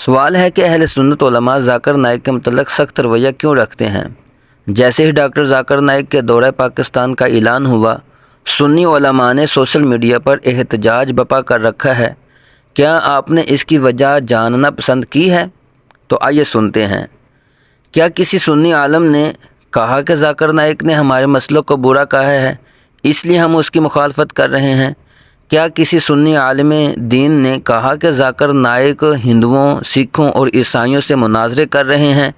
سوال ہے کہ اہل سنت علماء ذاکر نائک کے متعلق سخت رویہ کیوں رکھتے ہیں؟ جیسے ہی ڈاکٹر ذاکر نائک کے دورہ پاکستان کا اعلان ہوا، سنی علماء نے سوشل میڈیا پر احتجاج برپا کر رکھا ہے۔ کیا آپ نے اس کی وجہ جاننا پسند کی ہے؟ تو آئیے سنتے ہیں۔ کیا کسی سنی عالم نے کہا کہ ذاکر نائک نے ہمارے مسلک کو برا کہا ہے، اس لیے ہم اس کی مخالفت کر رہے ہیں؟ کیا کسی سنی عالم دین نے کہا کہ ذاکر نائک ہندوؤں، سکھوں اور عیسائیوں سے مناظرے کر رہے ہیں،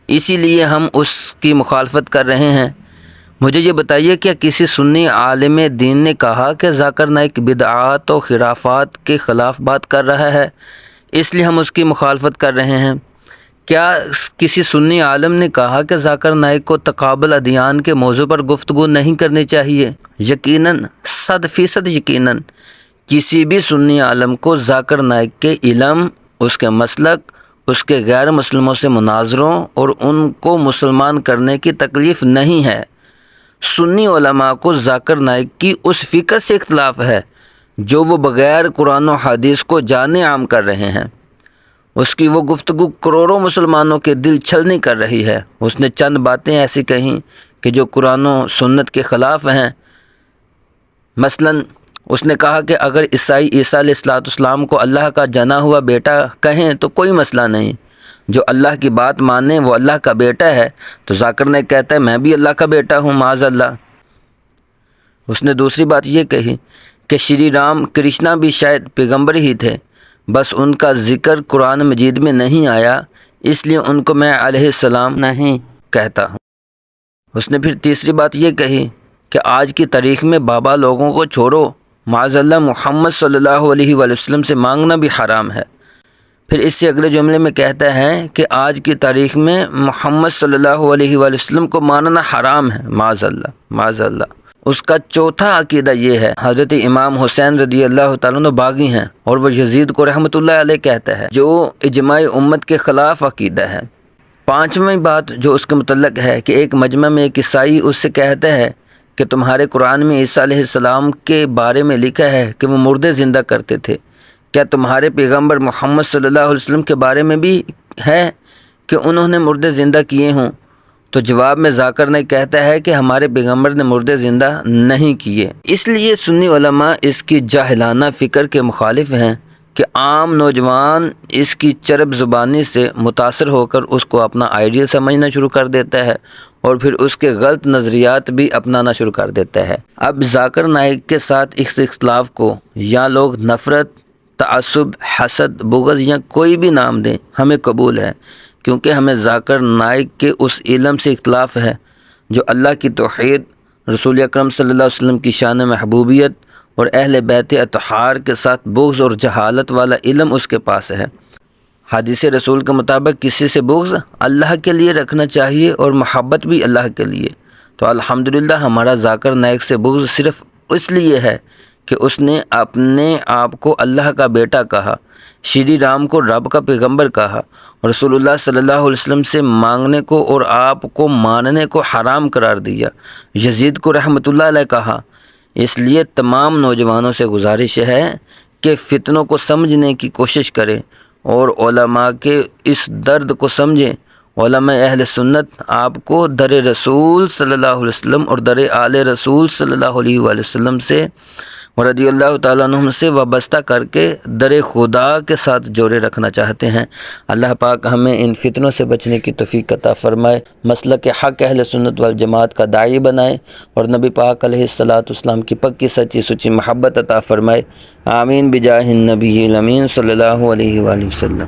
اسی لیے ہم اس کی مخالفت کر رہے ہیں؟ مجھے یہ بتائیے، کیا کسی سنی عالم دین نے کہا کہ ذاکر نائک بدعات و خرافات کے خلاف بات کر رہا ہے، اس لیے ہم اس کی مخالفت کر رہے ہیں؟ کیا کسی سنی عالم نے کہا کہ ذاکر نائک کو تقابل ادیان کے موضوع پر گفتگو نہیں کرنی چاہیے؟ یقیناً، 100% یقیناً کسی بھی سنی عالم کو ذاکر نائک کے علم، اس کے مسلک، اس کے غیر مسلموں سے مناظروں اور ان کو مسلمان کرنے کی تکلیف نہیں ہے۔ سنی علماء کو ذاکر نائک کی اس فکر سے اختلاف ہے جو وہ بغیر قرآن و حدیث کو جانے عام کر رہے ہیں۔ اس کی وہ گفتگو کروڑوں مسلمانوں کے دل چھلنی کر رہی ہے۔ اس نے چند باتیں ایسی کہیں کہ جو قرآن و سنت کے خلاف ہیں۔ مثلاً اس نے کہا کہ اگر عیسائی عیسیٰ علیہ السلام کو اللہ کا جنا ہوا بیٹا کہیں تو کوئی مسئلہ نہیں، جو اللہ کی بات مانے وہ اللہ کا بیٹا ہے۔ تو ذاکر نائک کہتا ہے میں بھی اللہ کا بیٹا ہوں، معاذ اللہ۔ اس نے دوسری بات یہ کہی کہ شری رام کرشنا بھی شاید پیغمبر ہی تھے، بس ان کا ذکر قرآن مجید میں نہیں آیا، اس لیے ان کو میں علیہ السلام نہیں کہتا ہوں۔ اس نے پھر تیسری بات یہ کہی کہ آج کی تاریخ میں بابا لوگوں کو چھوڑو، معاذ اللہ محمد صلی اللہ علیہ وآلہ وسلم سے مانگنا بھی حرام ہے۔ پھر اس سے اگلے جملے میں کہتا ہے کہ آج کی تاریخ میں محمد صلی اللہ علیہ وآلہ وسلم کو ماننا حرام ہے، معاذ اللہ، معاذ اللہ۔ اس کا چوتھا عقیدہ یہ ہے، حضرت امام حسین رضی اللہ تعالیٰ عنہ باغی ہیں اور وہ یزید کو رحمۃ اللہ علیہ کہتا ہے، جو اجماع امت کے خلاف عقیدہ ہے۔ پانچویں بات جو اس کے متعلق ہے کہ ایک مجمع میں ایک عیسائی اس سے کہتا ہے کہ تمہارے قرآن میں عیسیٰ علیہ السلام کے بارے میں لکھا ہے کہ وہ مردے زندہ کرتے تھے، کیا تمہارے پیغمبر محمد صلی اللہ علیہ وسلم کے بارے میں بھی ہے کہ انہوں نے مردے زندہ کیے ہوں؟ تو جواب میں ذاکر نائک کہتا ہے کہ ہمارے پیغمبر نے مردے زندہ نہیں کیے۔ اس لیے سنی علماء اس کی جاہلانہ فکر کے مخالف ہیں کہ عام نوجوان اس کی چرب زبانی سے متاثر ہو کر اس کو اپنا آئیڈیل سمجھنا شروع کر دیتا ہے اور پھر اس کے غلط نظریات بھی اپنانا شروع کر دیتا ہے۔ اب ذاکر نائک کے ساتھ اس اختلاف کو یا لوگ نفرت، تعصب، حسد، بغض یا کوئی بھی نام دیں، ہمیں قبول ہے، کیونکہ ہمیں ذاکر نائک کے اس علم سے اختلاف ہے جو اللہ کی توحید، رسول اکرم صلی اللہ علیہ وسلم کی شان محبوبیت اور اہل بیت اطہار کے ساتھ بغض اور جہالت والا علم اس کے پاس ہے۔ حدیث رسول کے مطابق کسی سے بغض اللہ کے لیے رکھنا چاہیے اور محبت بھی اللہ کے لیے۔ تو الحمدللہ ہمارا ذاکر نائک سے بغض صرف اس لیے ہے کہ اس نے اپنے آپ کو اللہ کا بیٹا کہا، شری رام کو رب کا پیغمبر کہا، رسول اللہ صلی اللہ علیہ وسلم سے مانگنے کو اور آپ کو ماننے کو حرام قرار دیا، یزید کو رحمۃ اللہ علیہ کہا۔ اس لیے تمام نوجوانوں سے گزارش ہے کہ فتنوں کو سمجھنے کی کوشش کریں اور علماء کے اس درد کو سمجھیں۔ علماء اہل سنت آپ کو در رسول صلی اللہ علیہ وسلم اور در آل رسول صلی اللہ علیہ وآلہ وسلم سے رضی اللہ تعالیٰ عنہم سے وابستہ کر کے در خدا کے ساتھ جوڑے رکھنا چاہتے ہیں۔ اللہ پاک ہمیں ان فتنوں سے بچنے کی توفیق عطا فرمائے، مسلک حق اہل سنت والجماعت کا داعی بنائے اور نبی پاک علیہ السلام کی پکی سچی سچی محبت عطا فرمائے۔ آمین بجاہ النبی الامین صلی اللہ علیہ وآلہ وسلم۔